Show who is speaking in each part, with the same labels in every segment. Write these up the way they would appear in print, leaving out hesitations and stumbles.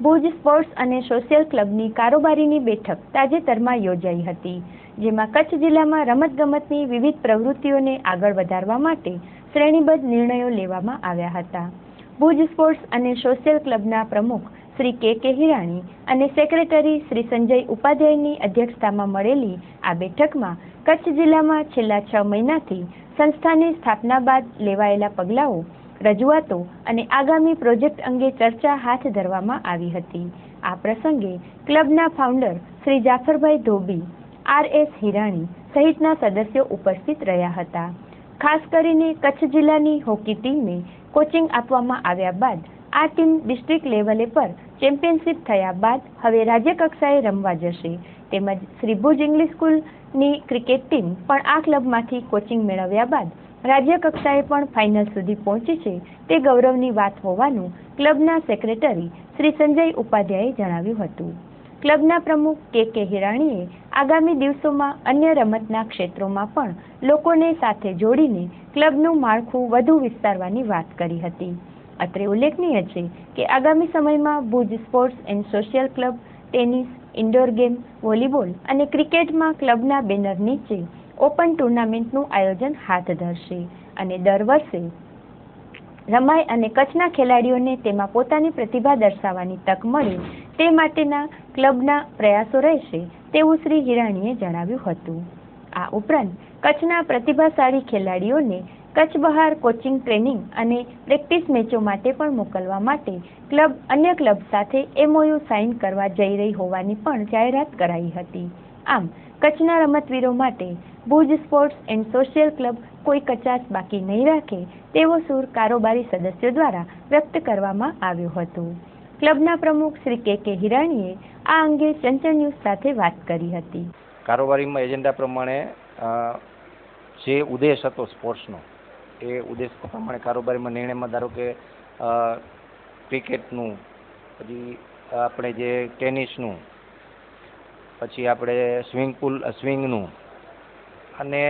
Speaker 1: Bhuj sports અને social ક્લબની કારોબારીની બેઠક તાજેતરમાં યોજાઈ હતી, જેમાં કચ્છ જિલ્લામાં રમતગમતની વિવિધ પ્રવૃત્તિઓને આગળ વધારવા માટે શ્રેણીબદ્ધ નિર્ણયો લેવામાં આવ્યા હતા. ભુજ સ્પોર્ટ્સ અને સોશિયલ ક્લબના પ્રમુખ શ્રી કે હિરાણી અને સેક્રેટરી શ્રી સંજય ઉપાધ્યાયની અધ્યક્ષતામાં મળેલી આ બેઠકમાં કચ્છ જિલ્લામાં છેલ્લા 6 મહિનાથી સંસ્થાની સ્થાપના બાદ લેવાયેલા પગલાઓ, રજૂઆતો અને આગામી પ્રોજેક્ટ અંગે ચર્ચા હાથ ધરવામાં આવી હતી. આ પ્રસંગે ક્લબના ફાઉન્ડર શ્રી જાફરભાઈ ધોબી, RS હિરાણી સહિતના સદસ્યો ઉપસ્થિત રહ્યા હતા. ખાસ કરીને કચ્છ જિલ્લાની હોકી ટીમને કોચિંગ આપવામાં આવ્યા બાદ આ ટીમ ડિસ્ટ્રિક્ટ લેવલે પર ચેમ્પિયનશિપ થયા બાદ હવે રાજ્ય કક્ષાએ રમવા જશે. તેમજ શ્રી ભુજ ઇંગ્લિશ સ્કૂલની ક્રિકેટ ટીમ પણ આ ક્લબમાંથી કોચિંગ મેળવ્યા બાદ રાજ્ય કક્ષાએ પણ ફાઇનલ સુધી પહોંચી છે, તે ગૌરવની વાત હોવાનું ક્લબના સેક્રેટરી શ્રી સંજય ઉપાધ્યાયે જણાવ્યું હતું. ક્લબના પ્રમુખ કે હિરાણીએ આગામી દિવસોમાં અન્ય રમતના ક્ષેત્રોમાં પણ લોકોને સાથે જોડીને ક્લબનું માળખું વધુ વિસ્તારવાની વાત કરી હતી. અત્રે ઉલ્લેખનીય છે કે આગામી સમયમાં Bhuj sports and social club tennis, indoor game, volleyball અને ક્રિકેટમાં ક્લબના બેનર નીચે ઓપન ટુર્નામેન્ટનું આયોજન હાથ ધરશે અને દર વર્ષે રમાય અને કચ્છના ખેલાડીઓને તેમાં પોતાની પ્રતિભા દર્શાવવાની તક મળે તે માટેના ક્લબના પ્રયાસો રહેશે, તેવું શ્રી હિરાણીએ જણાવ્યું હતું. આ ઉપરાંત કચ્છના પ્રતિભાશાળી ખેલાડીઓને કચ્છ બહાર કોચિંગ, ટ્રેનિંગ અને પ્રેક્ટિસ મેચો માટે પણ મોકલવા માટે ક્લબ અન્ય ક્લબ સાથે MOU સાઇન કરવા જઈ રહી હોવાની પણ જાહેરાત કરાઈ હતી. આમ કચ્છના રમતવીરો માટે Bhuj sports and social club કોઈ કચાશ બાકી નહીં રાખે તેવો સૂર કારોબારી સદસ્યો દ્વારા વ્યક્ત કરવામાં આવ્યો હતો. ક્લબના પ્રમુખ શ્રી કે હિરાણીએ આ અંગે ચંચળ ન્યૂઝ સાથે વાત કરી હતી.
Speaker 2: કારોબારીમાં એજન્ડા પ્રમાણે જે ઉદ્દેશ હતો સ્પોર્ટ્સનો, એ ઉદ્દેશ પ્રમાણે કારોબારીમાં નિર્ણયમાં ધારો કે ક્રિકેટનું, પછી આપણે જે ટેનિસનું, પછી આપણે સ્વિંગનું અને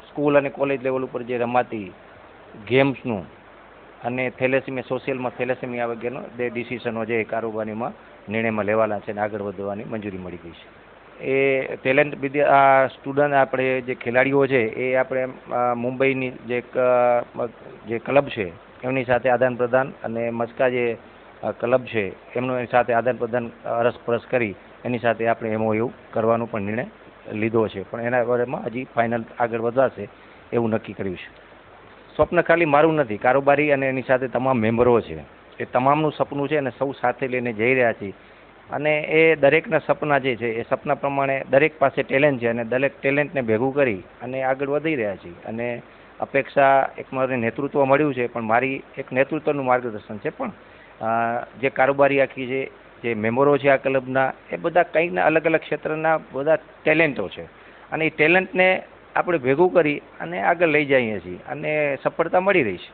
Speaker 2: સ્કૂલ અને કોલેજ લેવલ ઉપર જે રમાતી ગેમ્સનું અને થેલેસેમિયા, સોશિયલમાં થેલેસેમિયા વગેરેનો જે ડિસિઝનો જે કારોબારીમાં નિર્ણયમાં લેવાના છે અને આગળ વધવાની મંજૂરી મળી ગઈ છે. એ ટેલેન્ટ સ્ટુડન્ટ આપણે જે ખેલાડીઓ છે એ આપણે મુંબઈની જે ક્લબ છે એમની સાથે આદાન પ્રદાન અને મસ્કા જે ક્લબ છે એમની સાથે આદાન પ્રદાન અરસપરસ કરી એની સાથે આપણે MOU કરવાનો પણ નિર્ણય લીધો છે, પણ એના બારેમાં હજી ફાઇનલ આગળ વધાશે એવું નક્કી કર્યું છે. સ્વપ્ન ખાલી મારું નથી, કારોબારી અને એની સાથે તમામ મેમ્બરો છે, એ તમામનું સપનું છે અને સૌ સાથે લઈને જઈ રહ્યા છીએ અને એ દરેકના સપના જે છે એ સપના પ્રમાણે દરેક પાસે ટેલેન્ટ છે અને દરેક ટેલેન્ટને ભેગું કરી અને આગળ વધી રહ્યા છીએ. અને અપેક્ષા એક મારે નેતૃત્વ મળ્યું છે, પણ મારી એક નેતૃત્વનું માર્ગદર્શન છે, પણ જે કારોબારી આખી છે, જે મેમ્બરો છે આ ક્લબના, એ બધા કંઈકના અલગ અલગ ક્ષેત્રના બધા ટેલેન્ટો છે અને એ ટેલેન્ટને આપણે ભેગું કરી અને આગળ લઈ જઈએ છીએ અને સફળતા મળી રહી છે.